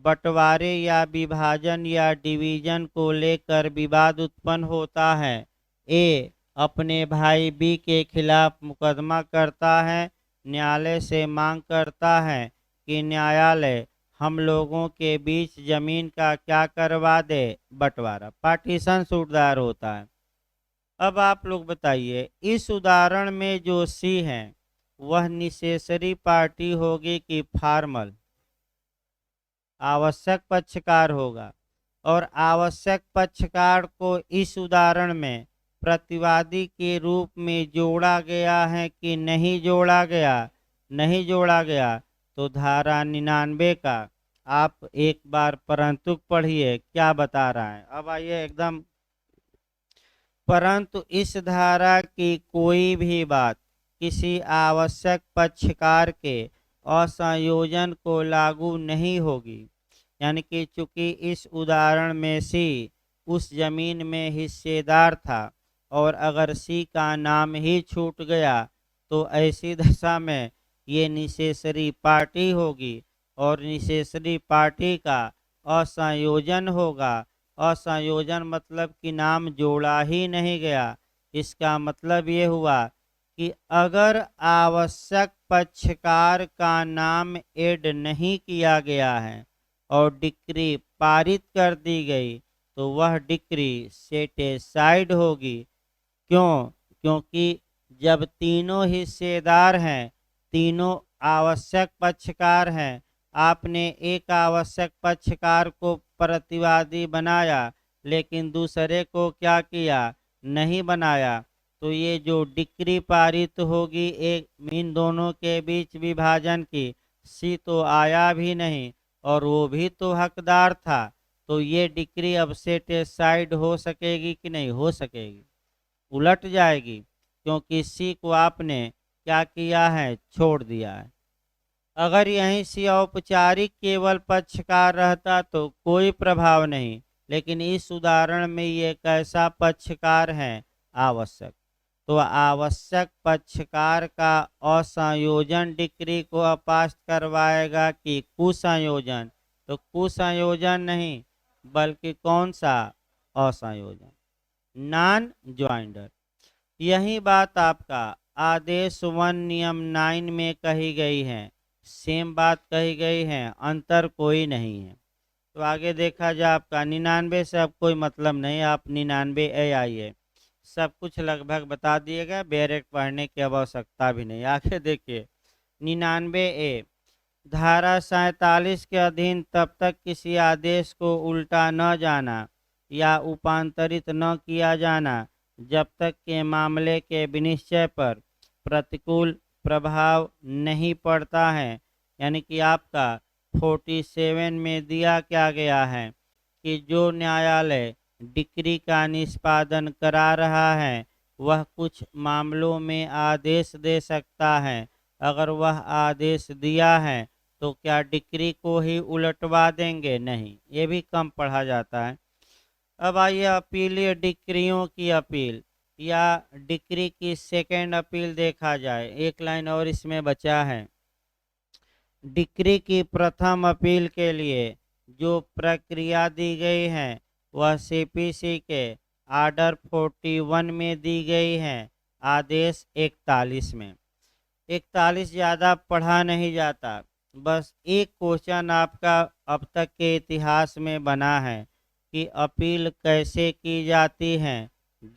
बंटवारे या विभाजन या डिवीजन को लेकर विवाद उत्पन्न होता है। ए अपने भाई बी के खिलाफ मुकदमा करता है, न्यायालय से मांग करता है कि न्यायालय हम लोगों के बीच जमीन का क्या करवा दे, बंटवारा, पार्टीशन सूटदार होता है। अब आप लोग बताइए, इस उदाहरण में जो सी है वह निशेषरी पार्टी होगी कि फॉर्मल? आवश्यक पक्षकार होगा। और आवश्यक पक्षकार को इस उदाहरण में प्रतिवादी के रूप में जोड़ा गया है कि नहीं जोड़ा गया? नहीं जोड़ा गया। तो धारा 99 का आप एक बार परंतु पढ़िए क्या बता रहा है। अब आइए एकदम, परंतु इस धारा की कोई भी बात किसी आवश्यक पक्षकार के असंयोजन को लागू नहीं होगी। यानी कि चूंकि इस उदाहरण में सी उस जमीन में हिस्सेदार था और अगर सी का नाम ही छूट गया तो ऐसी दशा में ये निशेषरी पार्टी होगी और निशेषरी पार्टी का असंयोजन होगा। असंयोजन मतलब कि नाम जोड़ा ही नहीं गया। इसका मतलब ये हुआ कि अगर आवश्यक पक्षकार का नाम ऐड नहीं किया गया है और डिक्री पारित कर दी गई तो वह डिक्री सेटिस्फाइड होगी। क्यों? क्योंकि जब तीनों हिस्सेदार हैं, तीनों आवश्यक पक्षकार हैं, आपने एक आवश्यक पक्षकार को प्रतिवादी बनाया लेकिन दूसरे को क्या किया, नहीं बनाया, तो ये जो डिक्री पारित होगी एक इन दोनों के बीच विभाजन की, सी तो आया भी नहीं और वो भी तो हकदार था, तो ये डिक्री अब सेटिस्फाइड हो सकेगी कि नहीं हो सकेगी, उलट जाएगी, क्योंकि सी को आपने क्या किया है, छोड़ दिया है। अगर यहीं से औपचारिक केवल पक्षकार रहता तो कोई प्रभाव नहीं, लेकिन इस उदाहरण में ये कैसा पक्षकार है, आवश्यक। तो आवश्यक पक्षकार का असंयोजन डिक्री को अपास्त करवाएगा कि कुसंयोजन, तो कुसंयोजन नहीं बल्कि कौन सा, असंयोजन, नॉन ज्वाइंडर। यही बात आपका आदेश 1 नियम 9 में कही गई है, सेम बात कही गई है, अंतर कोई नहीं है। तो आगे देखा जाए आपका 99 से अब कोई मतलब नहीं, आप 99 ए आइए, सब कुछ लगभग बता दिएगा, डायरेक्ट पढ़ने की आवश्यकता भी नहीं। आगे देखिए 99 ए, धारा 47 के अधीन तब तक किसी आदेश को उल्टा न जाना या उपांतरित न किया जाना जब तक के मामले के विनिश्चय पर प्रतिकूल प्रभाव नहीं पड़ता है। यानी कि आपका 47 में दिया क्या गया है कि जो न्यायालय डिक्री का निष्पादन करा रहा है वह कुछ मामलों में आदेश दे सकता है। अगर वह आदेश दिया है तो क्या डिक्री को ही उलटवा देंगे, नहीं, ये भी कम पढ़ा जाता है। अब आइए अपीलीय डिक्रियों की अपील या डिक्री की सेकेंड अपील देखा जाए, एक लाइन और इसमें बचा है। डिक्री की प्रथम अपील के लिए जो प्रक्रिया दी गई है वह सीपीसी के आर्डर 41 में दी गई है, आदेश 41 में। 41 ज़्यादा पढ़ा नहीं जाता, बस एक क्वेश्चन आपका अब तक के इतिहास में बना है कि अपील कैसे की जाती है,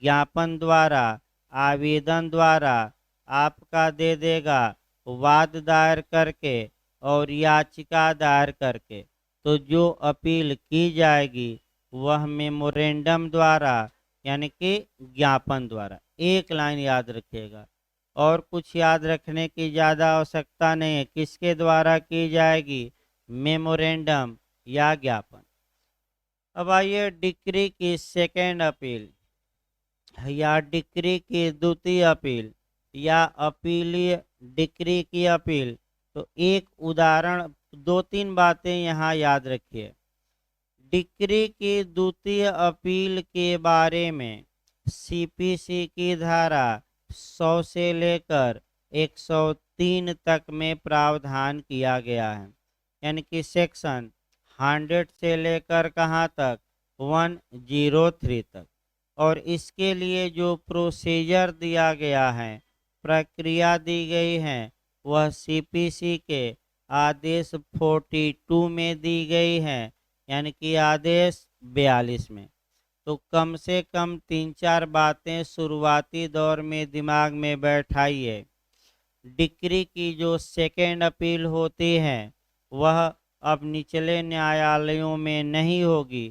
ज्ञापन द्वारा, आवेदन द्वारा, आपका दे देगा वाद दायर करके और याचिका दायर करके। तो जो अपील की जाएगी वह मेमोरेंडम द्वारा यानी कि ज्ञापन द्वारा, एक लाइन याद रखिएगा और कुछ याद रखने की ज़्यादा आवश्यकता नहीं है। किसके द्वारा की जाएगी, मेमोरेंडम या ज्ञापन। अब आइए डिक्री की सेकेंड अपील या डिक्री की द्वितीय अपील या अपीलीय डिक्री की अपील। तो एक उदाहरण, 2-3 बातें यहाँ याद रखिए। डिक्री की द्वितीय अपील के बारे में सीपीसी की धारा 100 से लेकर 103 तक में प्रावधान किया गया है। यानी कि सेक्शन 100 से लेकर कहाँ तक, 103 तक। और इसके लिए जो प्रोसीजर दिया गया है, प्रक्रिया दी गई है, वह सीपीसी के आदेश 42 में दी गई है, यानी कि आदेश 42 में। तो कम से कम 3-4 बातें शुरुआती दौर में दिमाग में बैठाइए। डिक्री की जो सेकेंड अपील होती है वह अब निचले न्यायालयों में नहीं होगी,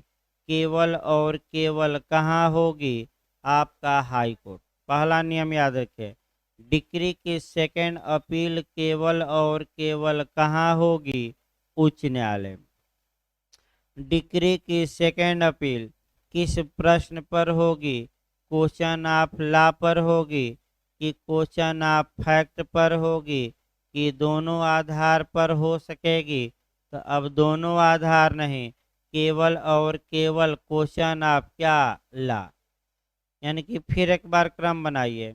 केवल और केवल कहाँ होगी, आपका हाई कोर्ट। पहला नियम याद रखें, डिक्री की सेकेंड अपील केवल और केवल कहाँ होगी, उच्च न्यायालय। डिक्री की सेकेंड अपील किस प्रश्न पर होगी, क्वेश्चन ऑफ लॉ पर होगी कि क्वेश्चन ऑफ फैक्ट पर होगी कि दोनों आधार पर हो सकेगी। तो अब दोनों आधार नहीं, केवल और केवल क्वेश्चन ऑफ क्या, लॉ। यानी कि फिर एक बार क्रम बनाइए।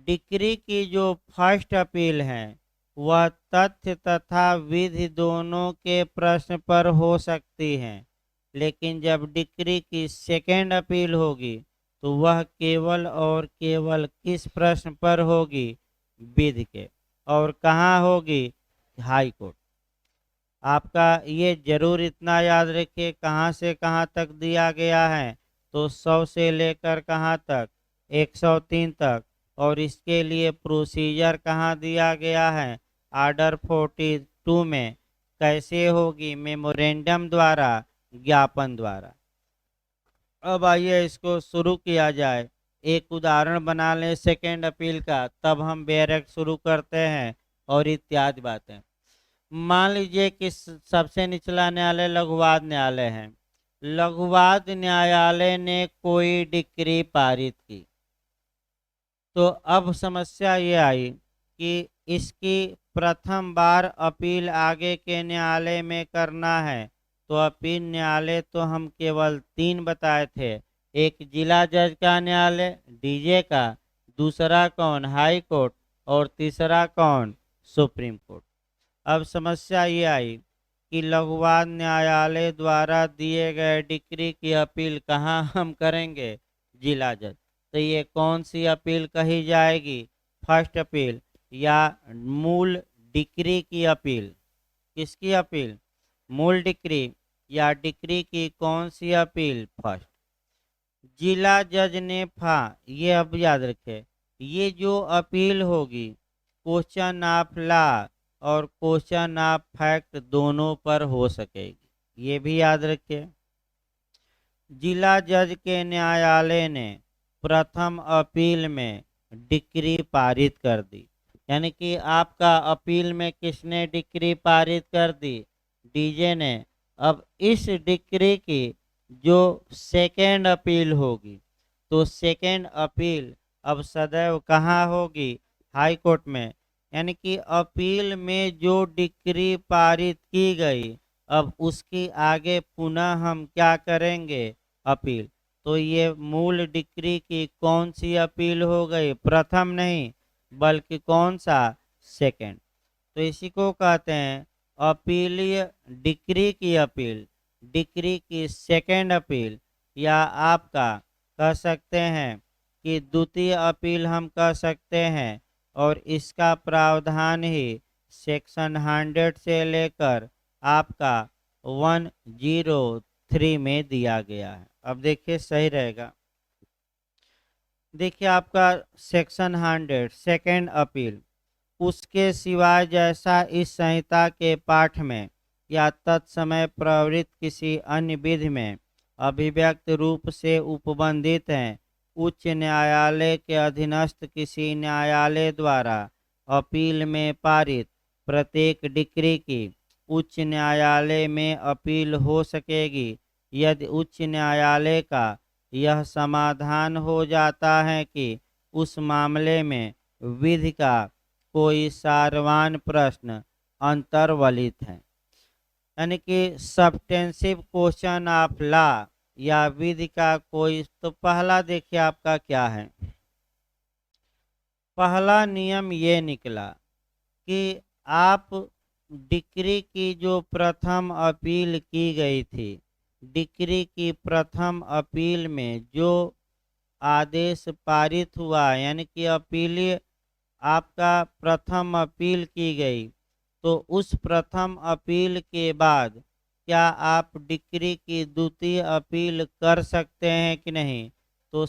डिक्री की जो फर्स्ट अपील है वह तथ्य तथा विधि दोनों के प्रश्न पर हो सकती है, लेकिन जब डिक्री की सेकेंड अपील होगी तो वह केवल और केवल किस प्रश्न पर होगी, विधि के। और कहाँ होगी, हाई कोर्ट। आपका ये जरूर इतना याद रखिए कहाँ से कहाँ तक दिया गया है, तो 100 से लेकर कहाँ तक, 103 तक। और इसके लिए प्रोसीजर कहाँ दिया गया है, आर्डर 42 में। कैसे होगी, मेमोरेंडम द्वारा, ज्ञापन द्वारा। अब आइए इसको शुरू किया जाए। एक उदाहरण बना लें सेकेंड अपील का, तब हम डायरेक्ट शुरू करते हैं और इत्यादि बातें। मान लीजिए कि सबसे निचला न्यायालय लघुवाद न्यायालय है। लघुवाद न्यायालय ने कोई डिक्री पारित की, तो अब समस्या ये आई कि इसकी प्रथम बार अपील आगे के न्यायालय में करना है। तो अपील न्यायालय तो हम केवल 3 बताए थे, एक जिला जज का न्यायालय डीजे का, दूसरा कौन, हाई कोर्ट, और तीसरा कौन, सुप्रीम कोर्ट। अब समस्या ये आई कि लघुवाद न्यायालय द्वारा दिए गए डिक्री की अपील कहाँ हम करेंगे, जिला जज। तो ये कौन सी अपील कही जाएगी, फर्स्ट अपील या मूल डिक्री की अपील। किसकी अपील, मूल डिक्री या डिक्री की कौन सी अपील, फर्स्ट। जिला जज ने ये अब याद रखें, ये जो अपील होगी क्वेश्चन ऑफ लॉ और क्वेश्चन ऑफ फैक्ट दोनों पर हो सकेगी, ये भी याद रखिए। जिला जज के न्यायालय ने प्रथम अपील में डिक्री पारित कर दी, यानी कि आपका अपील में किसने डिक्री पारित कर दी, डीजे ने। अब इस डिक्री की जो सेकेंड अपील होगी, तो सेकेंड अपील अब सदैव कहाँ होगी, हाई कोर्ट में। यानी कि अपील में जो डिक्री पारित की गई, अब उसकी आगे पुनः हम क्या करेंगे, अपील। तो ये मूल डिक्री की कौन सी अपील हो गई, प्रथम नहीं बल्कि कौन सा, सेकंड। तो इसी को कहते हैं अपीलीय डिक्री की अपील, डिक्री की सेकंड अपील, या आपका कह सकते हैं कि द्वितीय अपील हम कह सकते हैं। और इसका प्रावधान ही सेक्शन 100 से लेकर आपका 103 में दिया गया है। अब देखिए सही रहेगा। देखिए आपका सेक्शन 100 सेकेंड अपील, उसके सिवाय जैसा इस संहिता के पाठ में या तत्समय प्रवृत्त किसी अन्य विधि में अभिव्यक्त रूप से उपबंधित हैं, उच्च न्यायालय के अधीनस्थ किसी न्यायालय द्वारा अपील में पारित प्रत्येक डिक्री की उच्च न्यायालय में अपील हो सकेगी, यदि उच्च न्यायालय का यह समाधान हो जाता है कि उस मामले में विधि का कोई सारवान प्रश्न अंतर्वलित है। यानी कि सब्सटेंसिव क्वेश्चन ऑफ लॉ या विधि का कोई। तो पहला देखिए आपका क्या है, पहला नियम ये निकला कि आप डिक्री की जो प्रथम अपील की गई थी, डिक्री की प्रथम अपील में जो आदेश पारित हुआ, यानी कि अपीलीय आपका प्रथम अपील की गई, तो उस प्रथम अपील के बाद क्या आप डिक्री की द्वितीय अपील कर सकते हैं कि नहीं, तो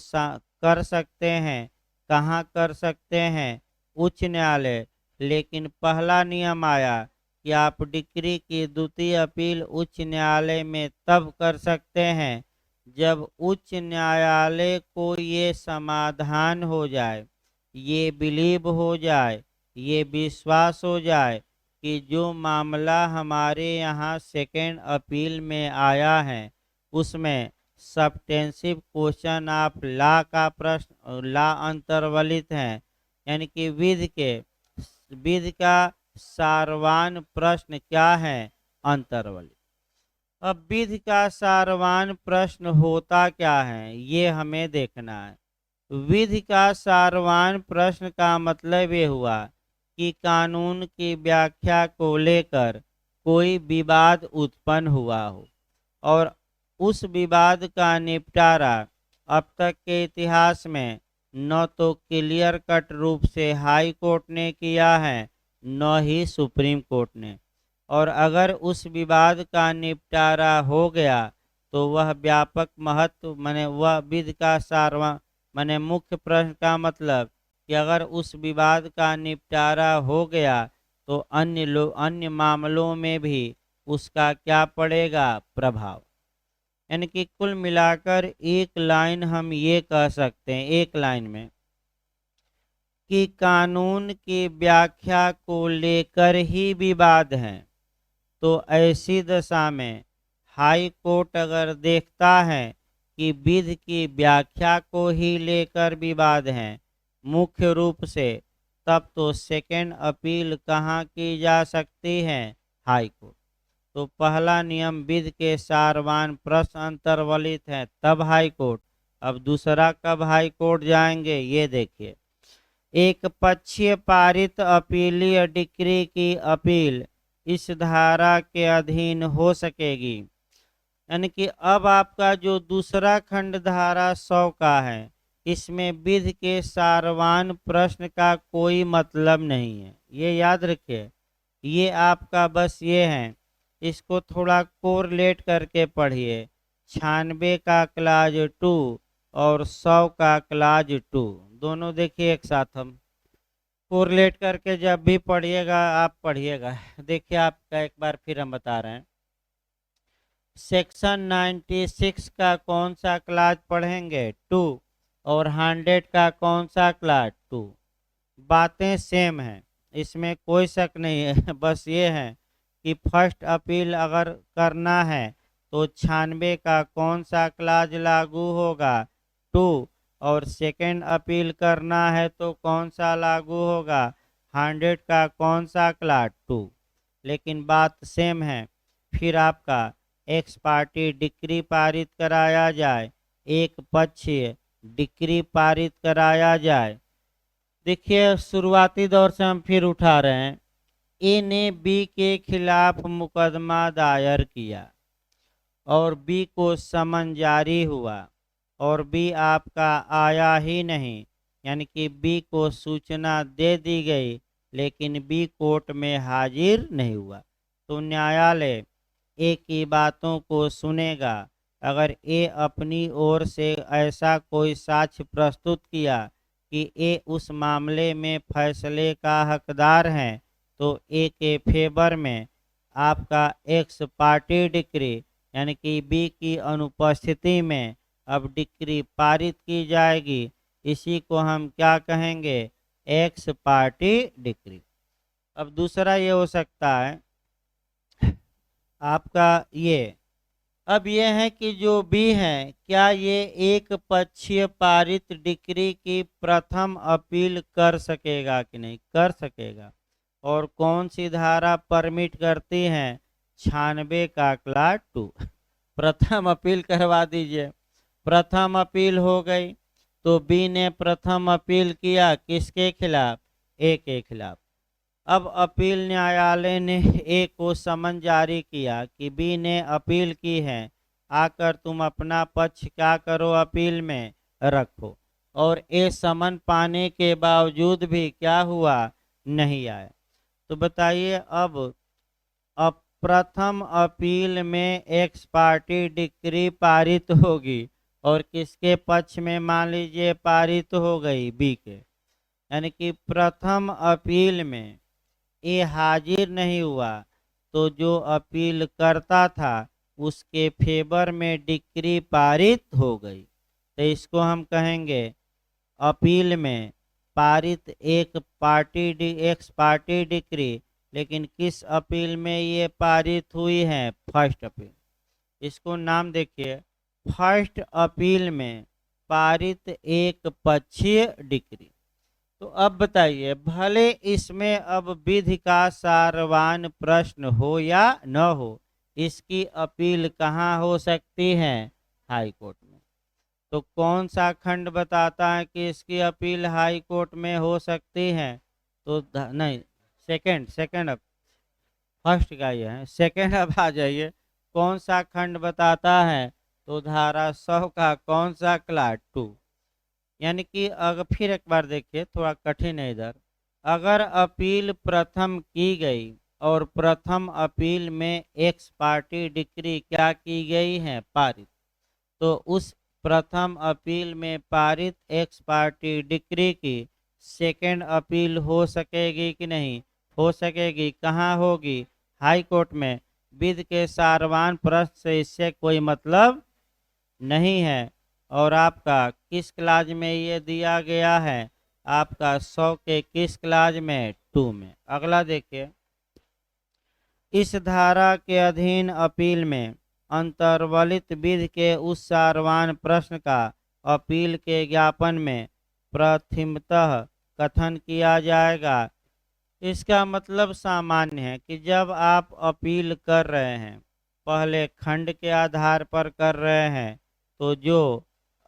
कर सकते हैं। कहाँ कर सकते हैं, उच्च न्यायालय। लेकिन पहला नियम आया कि आप डिक्री की द्वितीय अपील उच्च न्यायालय में तब कर सकते हैं जब उच्च न्यायालय को ये समाधान हो जाए, ये बिलीव हो जाए, ये विश्वास हो जाए कि जो मामला हमारे यहाँ सेकेंड अपील में आया है उसमें सब्सटेंसिव क्वेश्चन ऑफ लॉ का प्रश्न, लॉ अंतर्वलित है, यानी कि विधि का सारवान प्रश्न क्या है, अंतर्वलित। अब विधि का सारवान प्रश्न होता क्या है, ये हमें देखना है। विधि का सारवान प्रश्न का मतलब ये हुआ कि कानून की व्याख्या को लेकर कोई विवाद उत्पन्न हुआ हो और उस विवाद का निपटारा अब तक के इतिहास में न तो क्लियर कट रूप से हाई कोर्ट ने किया है, न ही सुप्रीम कोर्ट ने। और अगर उस विवाद का निपटारा हो गया तो वह व्यापक महत्व माने वह विधि का सारवा माने मुख्य प्रश्न का मतलब कि अगर उस विवाद का निपटारा हो गया तो अन्य मामलों में भी उसका क्या पड़ेगा, प्रभाव। यानी कि कुल मिलाकर एक लाइन हम ये कह सकते हैं, एक लाइन में, कि कानून की व्याख्या को लेकर ही विवाद है। तो ऐसी दशा में हाई कोर्ट अगर देखता है कि विधि की व्याख्या को ही लेकर विवाद है मुख्य रूप से, तब तो सेकेंड अपील कहाँ की जा सकती है, हाई कोर्ट। तो पहला नियम विधि के सारवान प्रश्न अंतर्वलित है तब हाई कोर्ट। अब दूसरा कब हाई कोर्ट जाएंगे ये देखिए। एक पक्षीय पारित अपीलीय डिक्री की अपील इस धारा के अधीन हो सकेगी। यानी कि अब आपका जो दूसरा खंड धारा 100 का है, इसमें विधि के सारवान प्रश्न का कोई मतलब नहीं है, ये याद रखिए। ये आपका बस ये है, इसको थोड़ा कोरिलेट करके पढ़िए। 96 का क्लाज 2 और 100 का क्लाज 2 दोनों देखिए एक साथ हम कोरिलेट करके जब भी पढ़िएगा आप पढ़िएगा। देखिए आपका एक बार फिर हम बता रहे हैं। सेक्शन 96 का कौन सा क्लास पढ़ेंगे, 2, और 100 का कौन सा क्लास, 2। बातें सेम हैं, इसमें कोई शक नहीं है। बस ये है कि फर्स्ट अपील अगर करना है तो 96 का कौन सा क्लाज लागू होगा, 2, और सेकेंड अपील करना है तो कौन सा लागू होगा, 100 का कौन सा क्लास, 2। लेकिन बात सेम है। फिर आपका एक्स पार्टी डिक्री पारित कराया जाए, एक पक्षीय डिक्री पारित कराया जाए। देखिए शुरुआती दौर से हम फिर उठा रहे हैं। ए ने बी के खिलाफ मुकदमा दायर किया और बी को समन जारी हुआ और बी आपका आया ही नहीं, यानी कि बी को सूचना दे दी गई लेकिन बी कोर्ट में हाजिर नहीं हुआ। तो न्यायालय ए की बातों को सुनेगा। अगर ए अपनी ओर से ऐसा कोई साक्ष्य प्रस्तुत किया कि ए उस मामले में फैसले का हकदार है तो ए के फेवर में आपका एक्स पार्टी डिक्री यानी कि बी की अनुपस्थिति में अब डिक्री पारित की जाएगी। इसी को हम क्या कहेंगे, एक्स पार्टी डिक्री। अब दूसरा ये हो सकता है आपका ये, अब ये है कि जो बी है क्या ये एक पक्षीय पारित डिक्री की प्रथम अपील कर सकेगा कि नहीं, कर सकेगा। और कौन सी धारा परमिट करती है, 96 का क्लास 2। प्रथम अपील करवा दीजिए। प्रथम अपील हो गई तो बी ने प्रथम अपील किया किसके खिलाफ, ए के खिलाफ। अब अपील न्यायालय ने ए को समन जारी किया कि बी ने अपील की है, आकर तुम अपना पक्ष क्या करो, अपील में रखो। और ए समन पाने के बावजूद भी क्या हुआ, नहीं आया। तो बताइए अब प्रथम अपील में एक्स पार्टी डिक्री पारित होगी और किसके पक्ष में मान लीजिए पारित हो गई, बी के। यानी कि प्रथम अपील में ए हाजिर नहीं हुआ तो जो अपील करता था उसके फेवर में डिक्री पारित हो गई। तो इसको हम कहेंगे अपील में पारित एक्स पार्टी डिक्री। लेकिन किस अपील में ये पारित हुई है, फर्स्ट अपील। इसको नाम देखिए, फर्स्ट अपील में पारित एक पक्षीय डिक्री। तो अब बताइए, भले इसमें अब विधि का सारवान प्रश्न हो या न हो, इसकी अपील कहाँ हो सकती है, हाई कोर्ट में। तो कौन सा खंड बताता है कि इसकी अपील हाई कोर्ट में हो सकती है, तो नहीं, सेकंड अब फर्स्ट का ये है, सेकंड अब आ जाइए। कौन सा खंड बताता है, तो धारा 100 का कौन सा क्लास 2। यानी कि अगर फिर एक बार देखिए, थोड़ा कठिन है इधर। अगर अपील प्रथम की गई और प्रथम अपील में एक्स पार्टी डिक्री क्या की गई है, पारित। तो उस प्रथम अपील में पारित एक्स पार्टी डिक्री की सेकेंड अपील हो सकेगी कि नहीं हो सकेगी? कहाँ होगी? हाई कोर्ट में। विधि के सारवान प्रश्न से इससे कोई मतलब नहीं है। और आपका किस क्लाज में ये दिया गया है? आपका 100 के किस क्लाज में? 2 में। अगला देखिए, इस धारा के अधीन अपील में अंतर्वलित विधि के उस सारवान प्रश्न का अपील के ज्ञापन में प्रथमतः कथन किया जाएगा। इसका मतलब सामान्य है कि जब आप अपील कर रहे हैं, पहले खंड के आधार पर कर रहे हैं, तो जो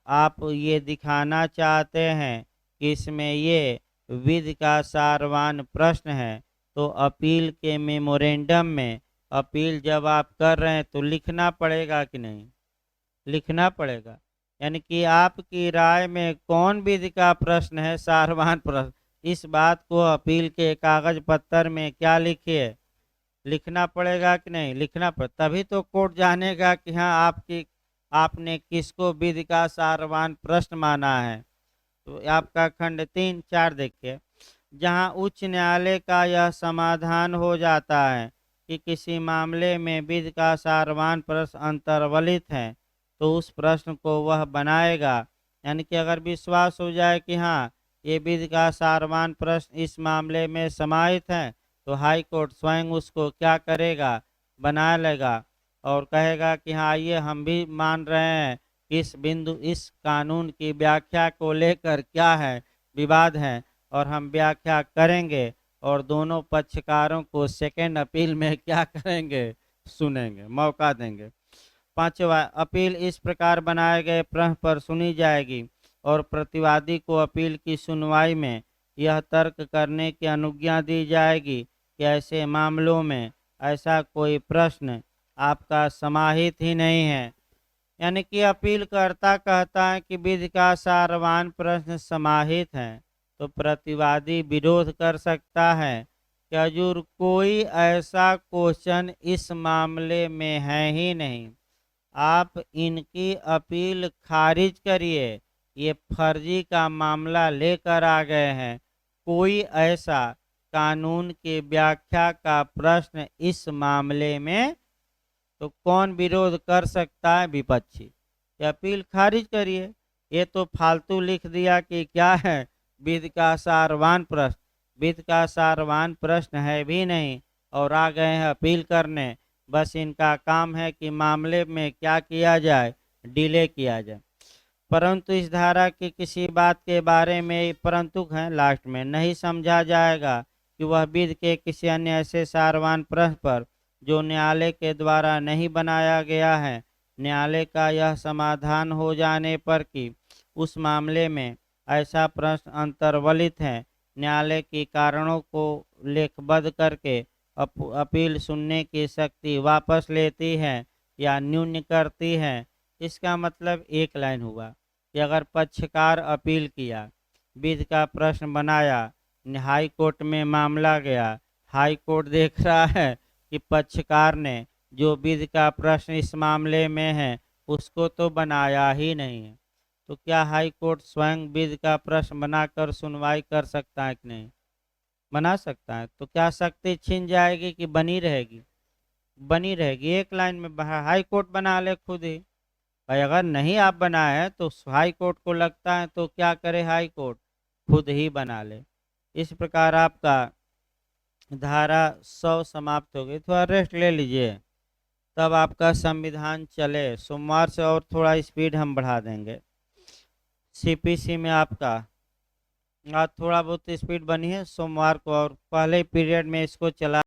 आप ये दिखाना चाहते हैं कि इसमें ये विधि का सारवान प्रश्न है, तो अपील के मेमोरेंडम में अपील जब आप कर रहे हैं तो लिखना पड़ेगा कि नहीं? लिखना पड़ेगा। यानी कि आपकी राय में कौन विधि का प्रश्न है, सारवान प्रश्न, इस बात को अपील के कागज पत्तर में क्या लिखिए? लिखना पड़ेगा कि नहीं? लिखना पड़, तभी तो कोर्ट जानेगा कि हाँ आपने किसको विधि का सारवान प्रश्न माना है। तो आपका खंड 3-4 देखिए, जहाँ उच्च न्यायालय का यह समाधान हो जाता है कि किसी मामले में विधि का सारवान प्रश्न अंतर्वलित है, तो उस प्रश्न को वह बनाएगा। यानी कि अगर विश्वास हो जाए कि हाँ ये विधि का सारवान प्रश्न इस मामले में समाहित है, तो हाई कोर्ट स्वयं उसको क्या करेगा? बना लेगा और कहेगा कि हाँ ये हम भी मान रहे हैं कि इस बिंदु इस कानून की व्याख्या को लेकर क्या है, विवाद है, और हम व्याख्या करेंगे और दोनों पक्षकारों को सेकेंड अपील में क्या करेंगे? सुनेंगे, मौका देंगे। पांचवा, अपील इस प्रकार बनाए गए प्रश्न पर सुनी जाएगी और प्रतिवादी को अपील की सुनवाई में यह तर्क करने की अनुज्ञा दी जाएगी कि ऐसे मामलों में ऐसा कोई प्रश्न आपका समाहित ही नहीं है। यानी कि अपीलकर्ता कहता है कि विधि का सारवान प्रश्न समाहित है, तो प्रतिवादी विरोध कर सकता है कि हजूर कोई ऐसा क्वेश्चन इस मामले में है ही नहीं, आप इनकी अपील खारिज करिए, ये फर्जी का मामला लेकर आ गए हैं। कोई ऐसा कानून की व्याख्या का प्रश्न इस मामले में, तो कौन विरोध कर सकता है? विपक्षी। ये अपील खारिज करिए। ये तो फालतू लिख दिया कि क्या है, विधि का सारवान प्रश्न। विधि का सारवान प्रश्न है भी नहीं और आ गए हैं अपील करने। बस इनका काम है कि मामले में क्या किया जाए, डिले किया जाए। परंतु इस धारा की किसी बात के बारे में परंतु है लास्ट में नहीं समझा जाएगा कि वह विधि के किसी अन्य ऐसे सारवान प्रश्न पर जो न्यायालय के द्वारा नहीं बनाया गया है, न्यायालय का यह समाधान हो जाने पर कि उस मामले में ऐसा प्रश्न अंतर्वलित है, न्यायालय के कारणों को लेखबद्ध करके अपील सुनने की शक्ति वापस लेती है या न्यून करती है। इसका मतलब एक लाइन हुआ कि अगर पक्षकार अपील किया, विधि का प्रश्न बनाया, हाई कोर्ट में मामला गया, हाई कोर्ट देख रहा है कि पक्षकार ने जो विधि का प्रश्न इस मामले में है उसको तो बनाया ही नहीं है, तो क्या हाई कोर्ट स्वयं विधि का प्रश्न बनाकर सुनवाई कर सकता है कि नहीं? बना सकता है। तो क्या शक्ति छीन जाएगी कि बनी रहेगी? बनी रहेगी। एक लाइन में हाई कोर्ट बना ले खुद ही। भाई अगर नहीं आप बनाए तो हाई कोर्ट को लगता है तो क्या करे, हाई कोर्ट खुद ही बना ले। इस प्रकार आपका धारा 100 समाप्त हो गई। थोड़ा रेस्ट ले लीजिए, तब आपका संविधान चले। सोमवार से और थोड़ा स्पीड हम बढ़ा देंगे। सीपीसी में आपका आज थोड़ा बहुत स्पीड बनी है, सोमवार को और पहले पीरियड में इसको चला